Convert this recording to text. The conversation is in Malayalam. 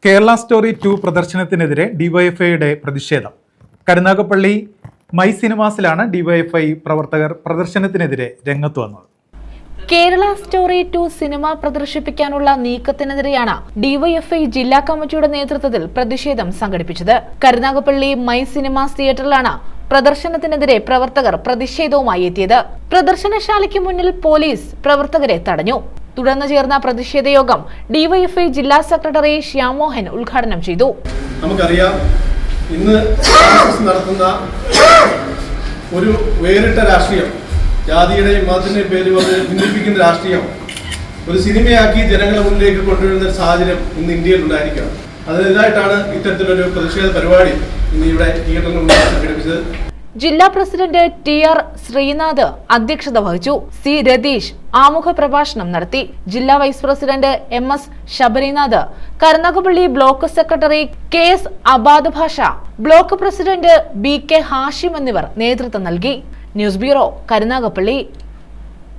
കേരള സ്റ്റോറി 2 പ്രദർശനത്തിനെതിരെ ഡിവൈഎഫ്ഐയുടെ പ്രതിഷേധം. കരുനാഗപ്പള്ളി മൈ സിനിമാസിലാണ് ഡിവൈഎഫ്ഐ പ്രവർത്തകർ പ്രദർശനത്തിനെതിരെ രംഗത്ത് വന്നത്. കേരള സ്റ്റോറി 2 സിനിമ പ്രദർശിപ്പിക്കാനുള്ള നീക്കത്തിനെതിരെയാണ് ഡിവൈഎഫ്ഐ ജില്ലാ കമ്മിറ്റിയുടെ നേതൃത്വത്തിൽ പ്രതിഷേധം സംഘടിപ്പിച്ചത്. കരുനാഗപ്പള്ളി മൈ സിനിമാസ് തിയേറ്ററിലാണ് പ്രദർശനത്തിനെതിരെ പ്രവർത്തകർ പ്രതിഷേധവുമായി എത്തിയത്. പ്രദർശനശാലയ്ക്ക് മുന്നിൽ പോലീസ് പ്രവർത്തകരെ തടഞ്ഞു. തുടർന്ന് ചേർന്ന പ്രതിഷേധ യോഗം ഡിവൈഎഫ്ഐ ജില്ലാ സെക്രട്ടറി ശ്യാമോഹൻ ഉദ്ഘാടനം ചെയ്തു. നമുക്കറിയാം, ഇന്ന് നടത്തുന്ന ഒരു വേറിട്ട രാഷ്ട്രീയം, ജാതിയുടെയും മതത്തിന്റെയും പേര് പറഞ്ഞ് ഭിന്നിപ്പിക്കുന്ന രാഷ്ട്രീയം ഒരു സിനിമയാക്കി ജനങ്ങളുടെ മുന്നിലേക്ക് കൊണ്ടുവരുന്ന ഒരു സാഹചര്യം ഇന്ന് ഇന്ത്യയിൽ ഉണ്ടായിരിക്കണം. അതിനെതിരായിട്ടാണ് ഇത്തരത്തിലൊരു പ്രതിഷേധ പരിപാടി ഇന്ന് ഇവിടെ തിയേറ്ററിന് മുന്നിൽ സംഘടിപ്പിച്ചത്. ജില്ലാ പ്രസിഡന്റ് TR ശ്രീനാഥ് അധ്യക്ഷത വഹിച്ചു. സി രതീഷ് ആമുഖ പ്രഭാഷണം നടത്തി. ജില്ലാ vice president MS Sabarinath, Karunagappally block secretary KS Abad Bhasha, block president BK Hashim എന്നിവർ നേതൃത്വം നൽകി. News bureau, Karunagappally.